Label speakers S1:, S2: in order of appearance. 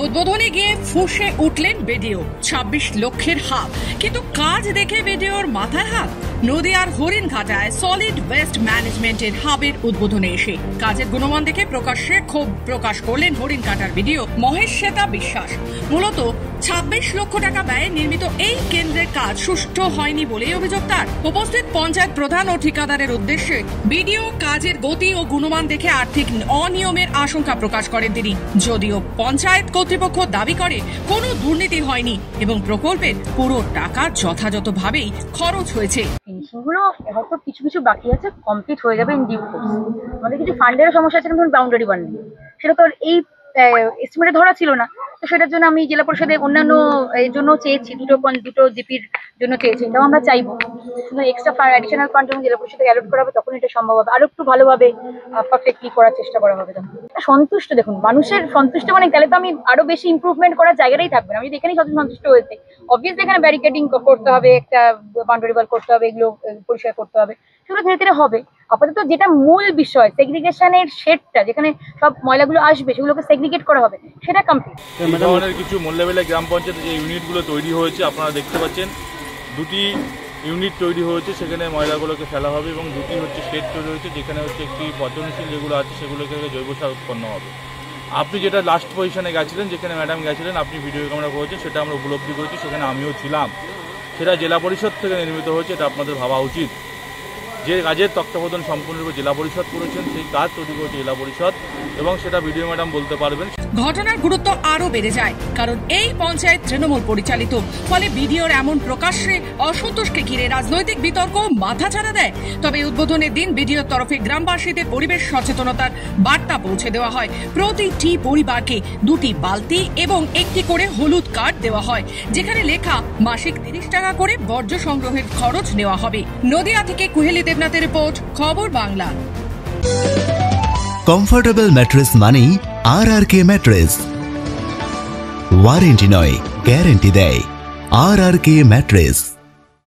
S1: উদ্বোধনে গিয়ে ফুঁসে উঠলেন বিডিও। 26 লক্ষের হাব, কিন্তু কাজ দেখে বিডিওর মাথায় হাত। নদিয়ার হরিণঘাটায় সলিড ওয়েস্ট ম্যানেজমেন্টের হাবের উদ্বোধনে এসে কাজের গুণমান দেখে প্রকাশ্যে ক্ষোভ প্রকাশ করলেন হরিণঘাটার বিডিও মহেশ শ্বেতা বিশ্বাস। মূলত 26 লক্ষ টাকা ব্যয়ে নির্মিত এই কেন্দ্রের কাজ সুষ্ঠু হয়নি বলেই অভিযোগ তার। উপস্থিত পঞ্চায়েত প্রধান ও ঠিকাদারের উদ্দেশ্যে বিডিও কাজের গতি ও গুণমান দেখে আর্থিক অনিয়মের আশঙ্কা প্রকাশ করেন তিনি। যদিও পঞ্চায়েত কর্তৃপক্ষ দাবি করে কোনো দুর্নীতি হয়নি এবং প্রকল্পের পুরো টাকা যথাযথভাবেই খরচ হয়েছে।
S2: সেগুলো হয়তো কিছু কিছু বাকি আছে, কমপ্লিট হয়ে যাবে ইন ডিউ কোর্স। আমাদের কিছু ফান্ডের সমস্যা আছে, ধরুন বাউন্ডারি ওয়াল নিয়ে, সেটা তো এই এস্টিমেটে ধরা ছিল না। তো সেটার জন্য আমি জেলা পরিষদে অন্যান্য এর জন্য চেয়েছি, দুটো জিপির জন্য চেয়েছি। এটাও আমরা চাইবো শুধু এক্সট্রা অ্যাডিশনাল ফান্ড যখন জেলা পরিষদে অ্যালট করা হবে তখন এটা সম্ভব হবে, আরো একটু ভালোভাবে পারফেক্টলি করার চেষ্টা করা হবে। সন্তুষ্ট, দেখুন মানুষের সন্তুষ্ট মানে তাহলে তো আমি আরো বেশি ইমপ্রুভমেন্ট করার জায়গাটাই থাকবে না। আমি যদি এখানেই সন্তুষ্ট হয়েছে, অবভিয়াসলি এখানে ব্যারিকেডিং করতে হবে, একটা বাউন্ডারি ওয়াল করতে হবে, এগুলো পরিষ্কার করতে হবে, সেগুলো ধীরে ধীরে হবে। আপাতত যেটা মূল বিষয় সেগ্রিগেশনের শেডটা, যেখানে সব ময়লাগুলো আসবে সেগুলোকে সেগ্রিগেট করা হবে, সেটা কমপ্লিট।
S3: এই ধরনের কিছু মোল্লাবেলা গ্রাম পঞ্চায়েতে যে ইউনিটগুলো তৈরি হয়েছে আপনারা দেখতে পাচ্ছেন, দুটি ইউনিট তৈরি হয়েছে, সেখানে ময়লাগুলোকে ফেলা হবে এবং দুটি হচ্ছে শেড তৈরি হয়েছে, যেখানে হচ্ছে একটি পচনশীল যেগুলো আছে সেগুলোকে জৈব সার উৎপন্ন হবে। আপনি যেটা লাস্ট পজিশনে গেছিলেন, যেখানে ম্যাডাম গেছিলেন, আপনি ভিডিও ক্যামেরা করেছেন, সেটা আমরা উপলব্ধি করেছি, সেখানে আমিও ছিলাম। সেটা জেলা পরিষদ থেকে নির্মিত হয়েছে, এটা আপনাদের ভাবা উচিত। যে কাজের তত্ত্বাবধান সম্পূর্ণরূপে জেলা পরিষদ করেছেন, সেই কাজ তৈরি করেছে জেলা পরিষদ এবং সেটা ভিডিও ম্যাডাম বলতে পারবেন।
S1: ঘটনার গুরুত্ব আরো বেড়ে যায়, কারণ এই পঞ্চায়েত তৃণমূল পরিচালিত। ফলে বিডিওর এমন প্রকাশ্যে অসন্তোষকে ঘিরে রাজনৈতিক বিতর্ক মাথাচাড়া দেয়। তবে উদ্বোধনের দিন বিডিওর তরফে গ্রামবাসীদের পরিবেশ সচেতনতার বার্তা পৌঁছে দেওয়া হয়। প্রতিটি পরিবারকে 2টি বালতি এবং একটি করে হলুদ কার্ড দেওয়া হয়, যেখানে লেখা মাসিক 30 টাকা করে বর্জ্য সংগ্রহের খরচ নেওয়া হবে। নদিয়া থেকে কুহেলি দেবনাথের রিপোর্ট, খবর বাংলা।
S4: কমফোর্টেবল ম্যাট্রেস মানেই RRK ম্যাট্রেস। ওয়ারেন্টি নয়, গ্যারান্টি দেয় RRK ম্যাট্রেস।